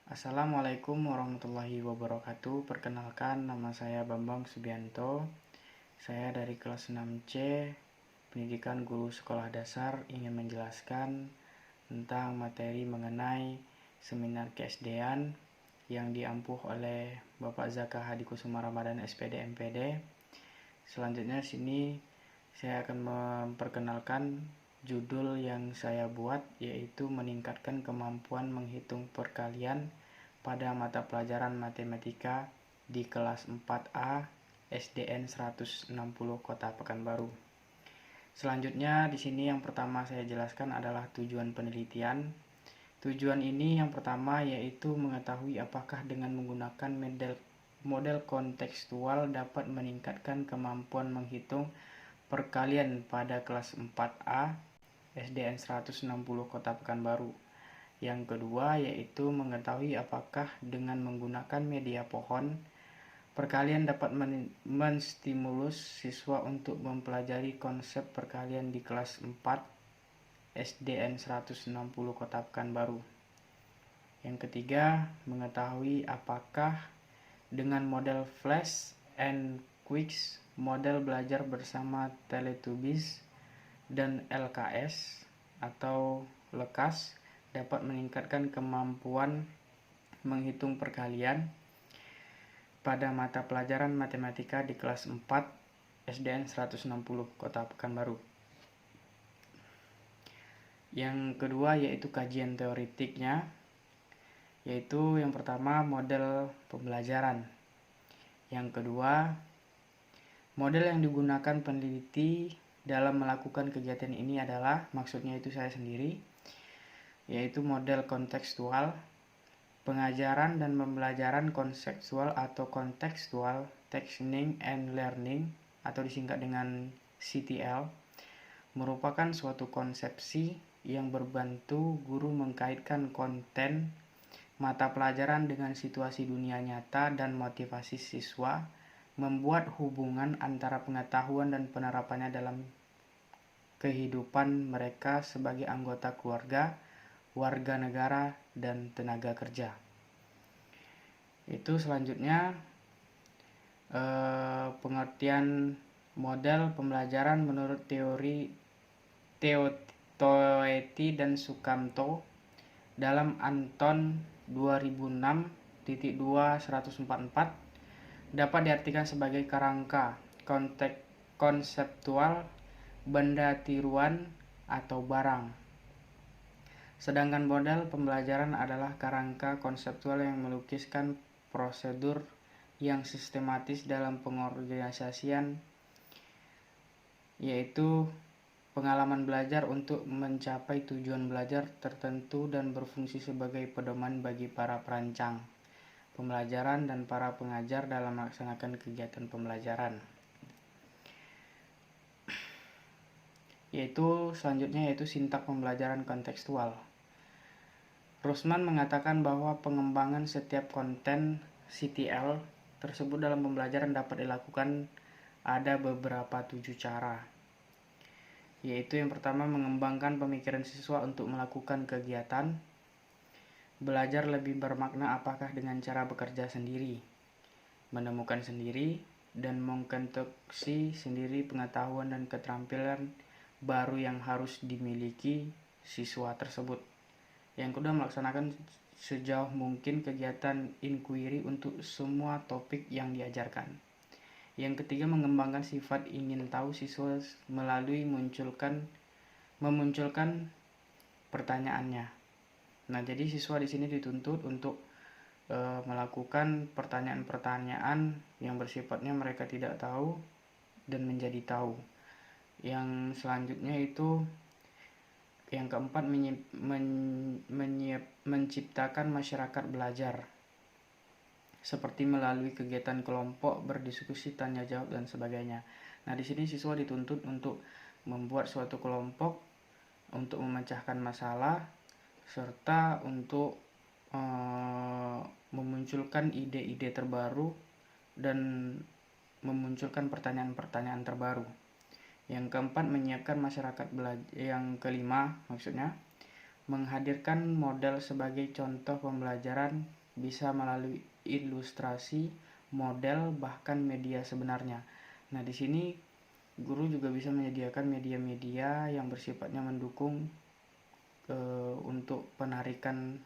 Assalamualaikum warahmatullahi wabarakatuh. Perkenalkan, nama saya Bambang Subianto. Saya dari kelas 6C, Pendidikan Guru Sekolah Dasar, ingin menjelaskan tentang materi mengenai seminar KSD-an yang diampuh oleh Bapak Zaka Hadikusuma Ramadan SPD MPD. Selanjutnya sini saya akan memperkenalkan judul yang saya buat, yaitu meningkatkan kemampuan menghitung perkalian pada mata pelajaran matematika di kelas 4A SDN 160 Kota Pekanbaru. Selanjutnya di sini yang pertama saya jelaskan adalah tujuan penelitian. Tujuan ini yang pertama yaitu mengetahui apakah dengan menggunakan model kontekstual dapat meningkatkan kemampuan menghitung perkalian pada kelas 4A SDN 160 Kota Pekanbaru. Yang kedua yaitu mengetahui apakah dengan menggunakan media pohon perkalian dapat menstimulus siswa untuk mempelajari konsep perkalian di kelas 4 SDN 160 Kota Pekanbaru. Yang ketiga, mengetahui apakah dengan model Flash and Quicks, model belajar bersama Teletubbies, dan LKS atau Lekas dapat meningkatkan kemampuan menghitung perkalian pada mata pelajaran matematika di kelas 4 SDN 160 Kota Pekanbaru. Yang kedua yaitu kajian teoritiknya, yaitu yang pertama model pembelajaran. Yang kedua, model yang digunakan peneliti dalam melakukan kegiatan ini adalah, maksudnya itu saya sendiri, yaitu model kontekstual, pengajaran dan pembelajaran konseptual atau kontekstual, teaching and learning atau disingkat dengan CTL, merupakan suatu konsepsi yang berbantu guru mengkaitkan konten mata pelajaran dengan situasi dunia nyata dan motivasi siswa, membuat hubungan antara pengetahuan dan penerapannya dalam kehidupan mereka sebagai anggota keluarga, warga negara, dan tenaga kerja. Itu selanjutnya pengertian model pembelajaran menurut Toeti dan Sukamto dalam Anton 2006.2.144 dapat diartikan sebagai kerangka konseptual benda tiruan atau barang. Sedangkan model pembelajaran adalah kerangka konseptual yang melukiskan prosedur yang sistematis dalam pengorganisasian, yaitu pengalaman belajar untuk mencapai tujuan belajar tertentu dan berfungsi sebagai pedoman bagi para perancang pembelajaran dan para pengajar dalam melaksanakan kegiatan pembelajaran. Selanjutnya yaitu sintak pembelajaran kontekstual. Rusman mengatakan bahwa pengembangan setiap konten CTL tersebut dalam pembelajaran dapat dilakukan ada beberapa 7 cara. Yaitu yang pertama, mengembangkan pemikiran siswa untuk melakukan kegiatan. Belajar lebih bermakna apakah dengan cara bekerja sendiri, menemukan sendiri, dan mengkonstruksi sendiri pengetahuan dan keterampilan baru yang harus dimiliki siswa tersebut. Yang kedua, melaksanakan sejauh mungkin kegiatan inquiry untuk semua topik yang diajarkan. Yang ketiga, mengembangkan sifat ingin tahu siswa melalui memunculkan pertanyaannya. Nah, jadi siswa di sini dituntut untuk melakukan pertanyaan-pertanyaan yang bersifatnya mereka tidak tahu dan menjadi tahu. Yang selanjutnya itu yang keempat, menciptakan masyarakat belajar seperti melalui kegiatan kelompok, berdiskusi, tanya jawab, dan sebagainya. Nah, di sini siswa dituntut untuk membuat suatu kelompok untuk memecahkan masalah serta untuk memunculkan ide-ide terbaru dan memunculkan pertanyaan-pertanyaan terbaru. Yang keempat, menyiapkan masyarakat belajar. Yang kelima, maksudnya Menghadirkan model sebagai contoh pembelajaran bisa melalui ilustrasi, model, bahkan media sebenarnya. Nah, di sini guru juga bisa menyediakan media-media yang bersifatnya mendukung untuk penarikan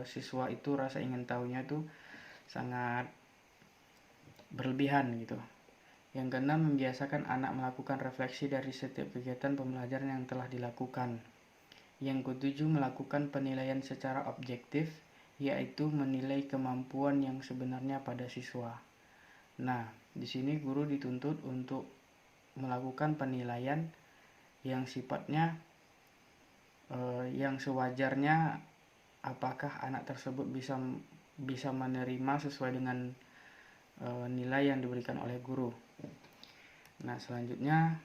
siswa itu rasa ingin tahunya itu sangat berlebihan gitu. Yang keenam, membiasakan anak melakukan refleksi dari setiap kegiatan pembelajaran yang telah dilakukan. Yang ketujuh, melakukan penilaian secara objektif, yaitu menilai kemampuan yang sebenarnya pada siswa. Nah, di sini guru dituntut untuk melakukan penilaian yang sifatnya yang sewajarnya, apakah anak tersebut bisa menerima sesuai dengan nilai yang diberikan oleh guru. Nah, selanjutnya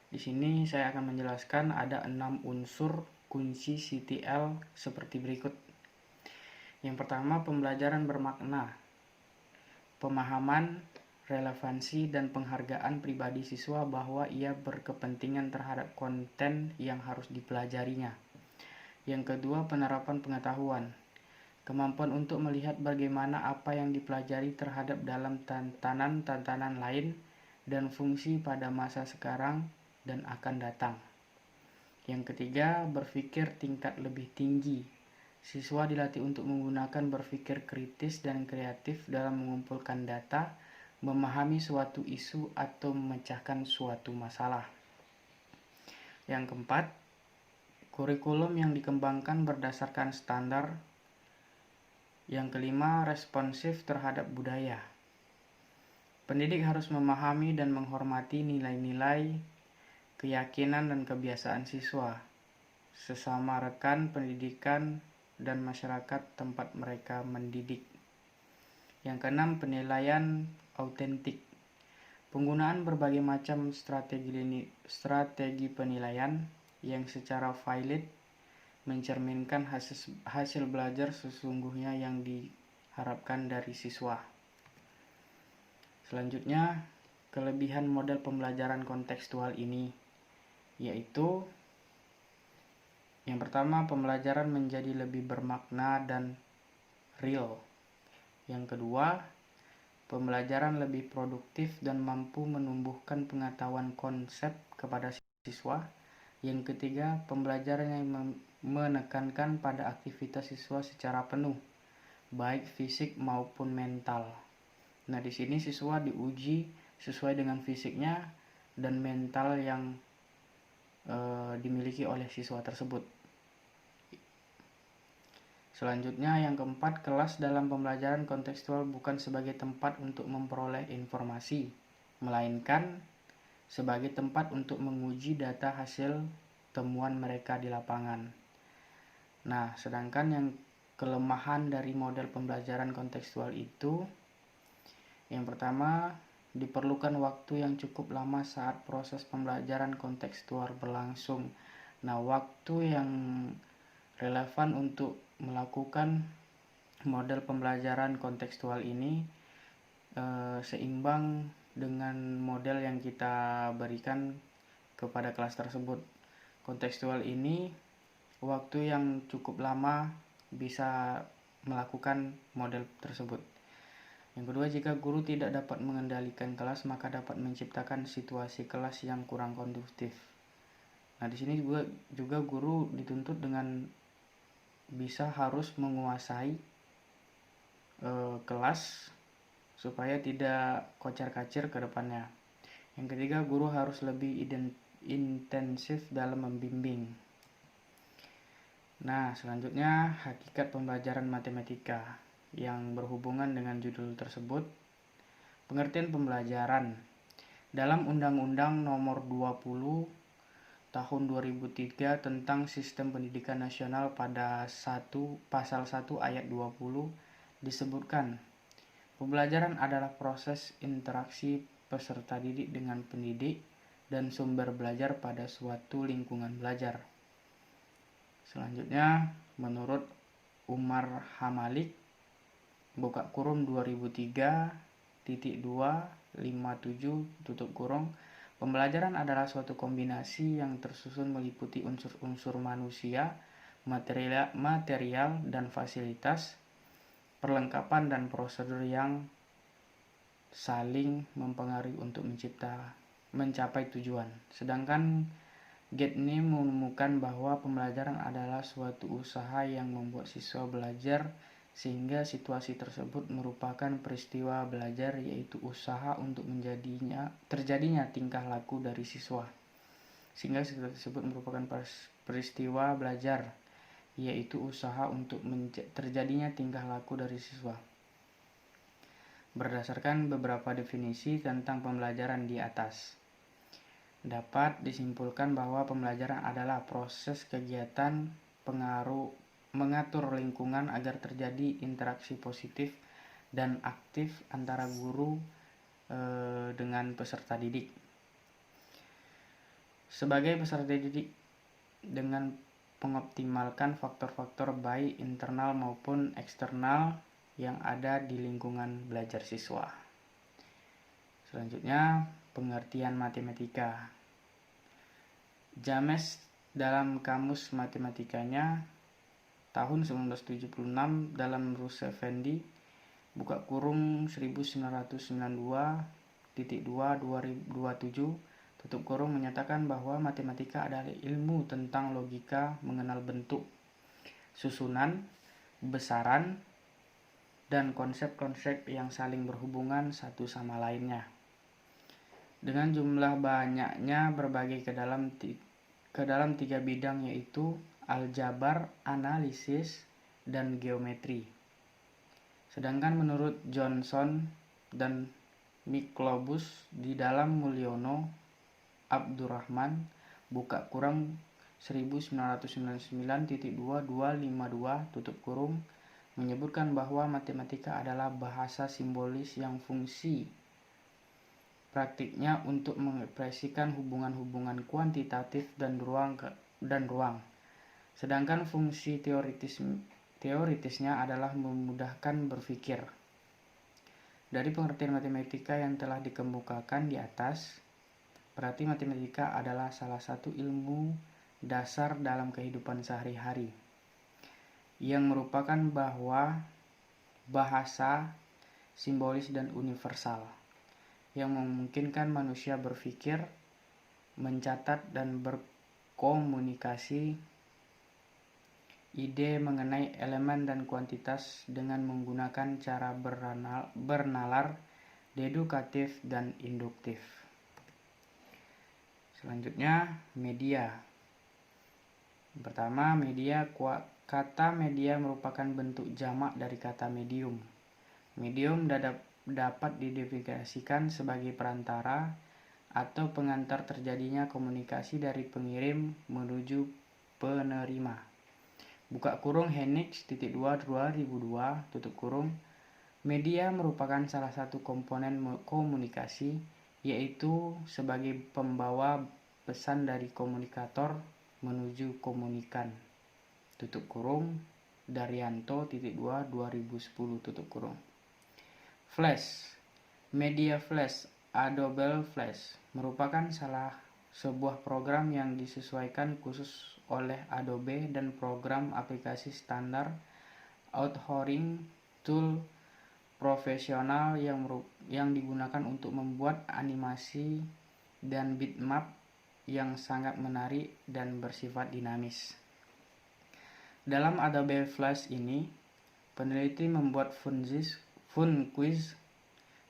di sini saya akan menjelaskan ada 6 unsur kunci CTL seperti berikut. Yang pertama, pembelajaran bermakna. Pemahaman, relevansi, dan penghargaan pribadi siswa bahwa ia berkepentingan terhadap konten yang harus dipelajarinya. Yang kedua, penerapan pengetahuan. Kemampuan untuk melihat bagaimana apa yang dipelajari terhadap dalam tantangan lain dan fungsi pada masa sekarang dan akan datang. Yang ketiga, berpikir tingkat lebih tinggi. Siswa dilatih untuk menggunakan berpikir kritis dan kreatif dalam mengumpulkan data, memahami suatu isu atau memecahkan suatu masalah. Yang keempat, kurikulum yang dikembangkan berdasarkan standar. Yang kelima, responsif terhadap budaya. Pendidik harus memahami dan menghormati nilai-nilai, keyakinan dan kebiasaan siswa, sesama rekan pendidikan, dan masyarakat tempat mereka mendidik. Yang keenam, penilaian autentik. Penggunaan berbagai macam strategi penilaian yang secara valid mencerminkan hasil belajar sesungguhnya yang diharapkan dari siswa. Selanjutnya, kelebihan model pembelajaran kontekstual ini yaitu yang pertama, pembelajaran menjadi lebih bermakna dan real. Yang kedua, pembelajaran lebih produktif dan mampu menumbuhkan pengetahuan konsep kepada siswa. Yang ketiga, pembelajaran yang menekankan pada aktivitas siswa secara penuh, baik fisik maupun mental. Nah, di sini siswa diuji sesuai dengan fisiknya dan mental yang dimiliki oleh siswa tersebut. Selanjutnya, yang keempat, kelas dalam pembelajaran kontekstual bukan sebagai tempat untuk memperoleh informasi, melainkan sebagai tempat untuk menguji data hasil temuan mereka di lapangan. Nah, sedangkan yang kelemahan dari model pembelajaran kontekstual itu, yang pertama, diperlukan waktu yang cukup lama saat proses pembelajaran kontekstual berlangsung. Nah, waktu yang relevan untuk melakukan model pembelajaran kontekstual ini seimbang dengan model yang kita berikan kepada kelas tersebut. Kontekstual ini waktu yang cukup lama bisa melakukan model tersebut. Yang kedua, jika guru tidak dapat mengendalikan kelas, maka dapat menciptakan situasi kelas yang kurang kondusif. Nah, di sini juga guru dituntut dengan bisa harus menguasai kelas supaya tidak kocar-kacir ke depannya. Yang ketiga, guru harus lebih intensif dalam membimbing. Nah, selanjutnya hakikat pembelajaran matematika yang berhubungan dengan judul tersebut. Pengertian pembelajaran. Dalam Undang-Undang Nomor 20 Tahun 2003 tentang Sistem Pendidikan Nasional pada Pasal 1 Ayat 20 disebutkan, pembelajaran adalah proses interaksi peserta didik dengan pendidik dan sumber belajar pada suatu lingkungan belajar. Selanjutnya, menurut Umar Hamalik, (2003)257), Pembelajaran adalah suatu kombinasi yang tersusun meliputi unsur-unsur manusia, material dan fasilitas, perlengkapan dan prosedur yang saling mempengaruhi untuk mencapai tujuan. Sedangkan Gedney menemukan bahwa pembelajaran adalah suatu usaha yang membuat siswa belajar sehingga situasi tersebut merupakan peristiwa belajar, yaitu usaha untuk terjadinya tingkah laku dari siswa. Sehingga situasi tersebut merupakan peristiwa belajar, yaitu usaha untuk terjadinya tingkah laku dari siswa. Berdasarkan beberapa definisi tentang pembelajaran di atas, dapat disimpulkan bahwa pembelajaran adalah proses kegiatan mengatur lingkungan agar terjadi interaksi positif dan aktif antara guru dengan peserta didik. Sebagai peserta didik, dengan mengoptimalkan faktor-faktor baik internal maupun eksternal yang ada di lingkungan belajar siswa. Selanjutnya, pengertian matematika. James dalam Kamus Matematikanya tahun 1976 dalam Rules Effendi (1992-2-2027) menyatakan bahwa matematika adalah ilmu tentang logika, mengenal bentuk, susunan, besaran, dan konsep-konsep yang saling berhubungan satu sama lainnya. Dengan jumlah banyaknya berbagi ke dalam 3 bidang, yaitu aljabar, analisis, dan geometri. Sedangkan menurut Johnson dan Miklobus di dalam Mulyono Abdurrahman (1999-2-252) menyebutkan bahwa matematika adalah bahasa simbolis yang fungsi praktiknya untuk mengekspresikan hubungan-hubungan kuantitatif dan ruang. Sedangkan fungsi teoritisnya adalah memudahkan berpikir. Dari pengertian matematika yang telah dikemukakan di atas, berarti matematika adalah salah satu ilmu dasar dalam kehidupan sehari-hari, yang merupakan bahasa simbolis dan universal, yang memungkinkan manusia berpikir, mencatat, dan berkomunikasi ide mengenai elemen dan kuantitas dengan menggunakan cara bernalar, dedukatif, dan induktif. Selanjutnya, media. Pertama, media. Kata media merupakan bentuk jamak dari kata medium. Medium dapat didefinisikan sebagai perantara atau pengantar terjadinya komunikasi dari pengirim menuju penerima. (Hennig 2-2002). Media merupakan salah satu komponen komunikasi, yaitu sebagai pembawa pesan dari komunikator menuju komunikan. Daryanto 2-2010). Flash. Media flash, Adobe Flash, merupakan sebuah program yang disesuaikan khusus oleh Adobe dan program aplikasi standar authoring tool profesional yang digunakan untuk membuat animasi dan bitmap yang sangat menarik dan bersifat dinamis. Dalam Adobe Flash ini, peneliti membuat Funquiz.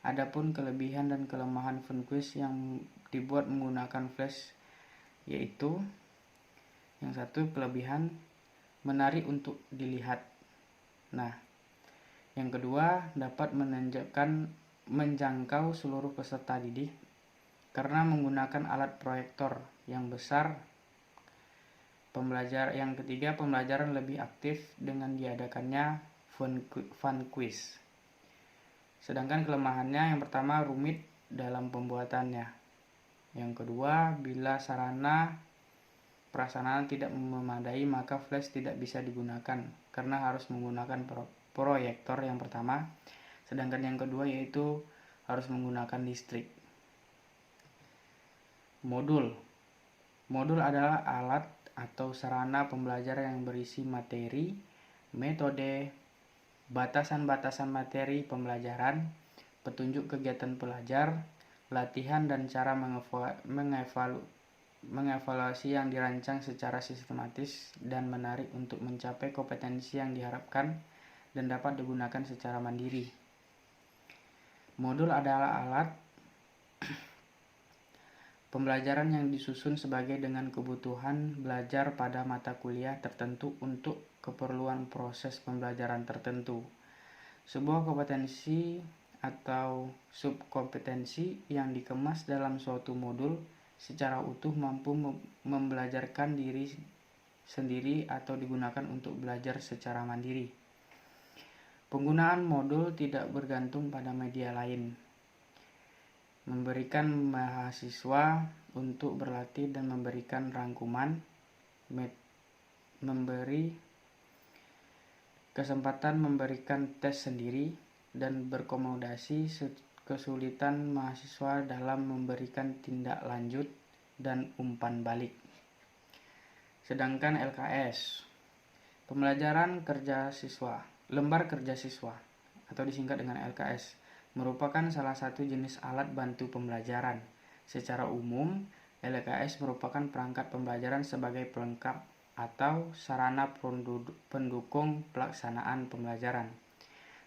Adapun kelebihan dan kelemahan Funquiz yang dibuat menggunakan Flash, yaitu yang satu, kelebihan menarik untuk dilihat. Yang kedua, dapat menjangkau seluruh peserta didik karena menggunakan alat proyektor yang besar. Yang ketiga, pembelajaran lebih aktif dengan diadakannya Funquiz. Sedangkan kelemahannya, yang pertama, rumit dalam pembuatannya. Yang kedua, bila sarana prasarana tidak memadai, maka Flash tidak bisa digunakan karena harus menggunakan proyektor yang pertama, sedangkan yang kedua yaitu harus menggunakan listrik. Modul. Modul adalah alat atau sarana pembelajaran yang berisi materi, metode, batasan-batasan materi pembelajaran, petunjuk kegiatan pelajar, latihan dan cara mengevaluasi yang dirancang secara sistematis dan menarik untuk mencapai kompetensi yang diharapkan dan dapat digunakan secara mandiri. Modul adalah alat pembelajaran yang disusun sebagai dengan kebutuhan belajar pada mata kuliah tertentu untuk keperluan proses pembelajaran tertentu. Sebuah kompetensi atau subkompetensi yang dikemas dalam suatu modul secara utuh mampu membelajarkan diri sendiri atau digunakan untuk belajar secara mandiri. Penggunaan modul tidak bergantung pada media lain. Memberikan mahasiswa untuk berlatih dan memberikan rangkuman, memberi kesempatan memberikan tes sendiri, dan berkomodasi kesulitan mahasiswa dalam memberikan tindak lanjut dan umpan balik. Sedangkan LKS, pembelajaran kerja siswa, lembar kerja siswa, atau disingkat dengan LKS, merupakan salah satu jenis alat bantu pembelajaran. Secara umum, LKS merupakan perangkat pembelajaran sebagai pelengkap atau sarana pendukung pelaksanaan pembelajaran.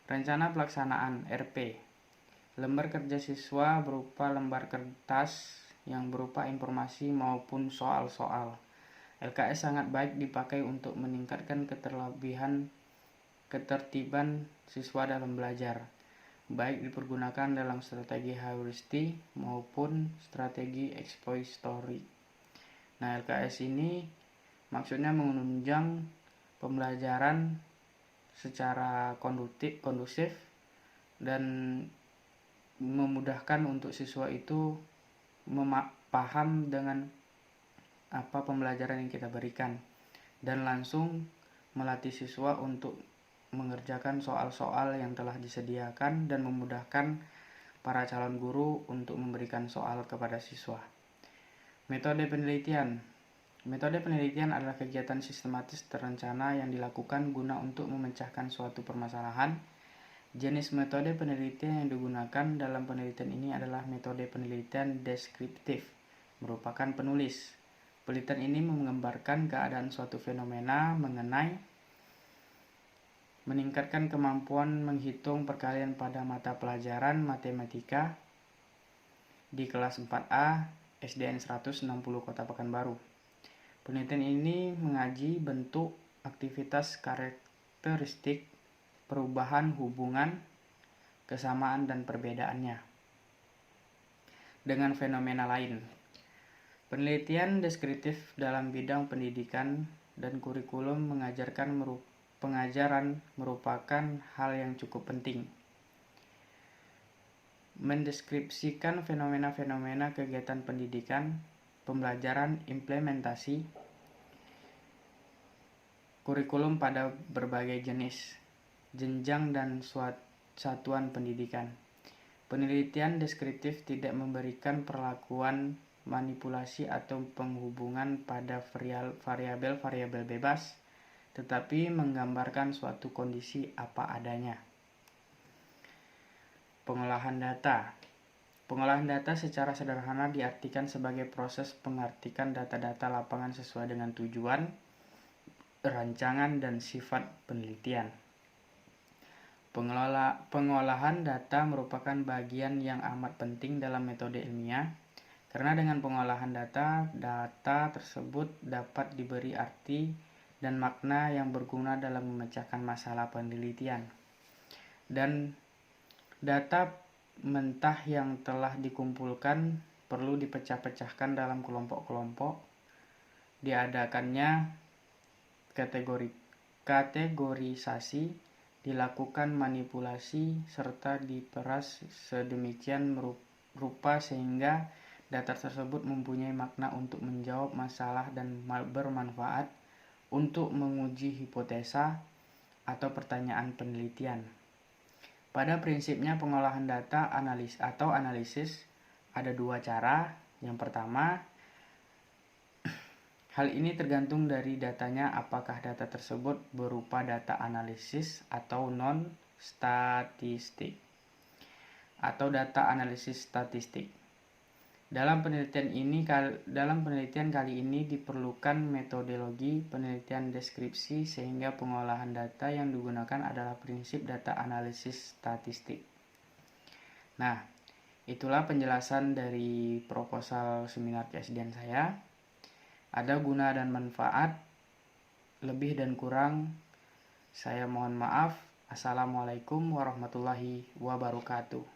Rencana pelaksanaan RP. Lembar kerja siswa berupa lembar kertas yang berupa informasi maupun soal-soal. LKS sangat baik dipakai untuk meningkatkan ketertiban siswa dalam belajar, baik dipergunakan dalam strategi heuristik maupun strategi expository. Nah, LKS ini maksudnya menunjang pembelajaran secara kondusif dan memudahkan untuk siswa itu paham dengan apa pembelajaran yang kita berikan dan langsung melatih siswa untuk mengerjakan soal-soal yang telah disediakan dan memudahkan para calon guru untuk memberikan soal kepada siswa. Metode penelitian. Metode penelitian adalah kegiatan sistematis terencana yang dilakukan guna untuk memecahkan suatu permasalahan. Jenis metode penelitian yang digunakan dalam penelitian ini adalah metode penelitian deskriptif, merupakan penulis. Penelitian ini menggambarkan keadaan suatu fenomena meningkatkan kemampuan menghitung perkalian pada mata pelajaran matematika di kelas 4A SDN 160 Kota Pekanbaru. Penelitian ini mengaji bentuk, aktivitas, karakteristik, perubahan hubungan, kesamaan dan perbedaannya dengan fenomena lain. Penelitian deskriptif dalam bidang pendidikan dan kurikulum pengajaran merupakan hal yang cukup penting. Mendeskripsikan fenomena-fenomena kegiatan pendidikan, pembelajaran, implementasi, kurikulum pada berbagai jenis, jenjang dan satuan pendidikan. Penelitian deskriptif tidak memberikan perlakuan manipulasi atau penghubungan pada variabel-variabel bebas, tetapi menggambarkan suatu kondisi apa adanya. Pengolahan data. Pengolahan data secara sederhana diartikan sebagai proses pengartikan data-data lapangan sesuai dengan tujuan, rancangan, dan sifat penelitian. Pengolahan data merupakan bagian yang amat penting dalam metode ilmiah, karena dengan pengolahan data tersebut dapat diberi arti dan makna yang berguna dalam memecahkan masalah penelitian. Dan data mentah yang telah dikumpulkan perlu dipecah-pecahkan dalam kelompok-kelompok. Diadakannya kategorisasi, dilakukan manipulasi, serta diperas sedemikian rupa sehingga data tersebut mempunyai makna untuk menjawab masalah dan bermanfaat untuk menguji hipotesa atau pertanyaan penelitian. Pada prinsipnya pengolahan data analisis ada dua cara. Yang pertama, hal ini tergantung dari datanya, apakah data tersebut berupa data analisis atau non-statistik atau data analisis statistik. Dalam penelitian kali ini diperlukan metodologi penelitian deskripsi sehingga pengolahan data yang digunakan adalah prinsip data analisis statistik. Nah, itulah penjelasan dari proposal seminar PhD saya. Ada guna dan manfaat, lebih dan kurang saya mohon maaf. Assalamualaikum warahmatullahi wabarakatuh.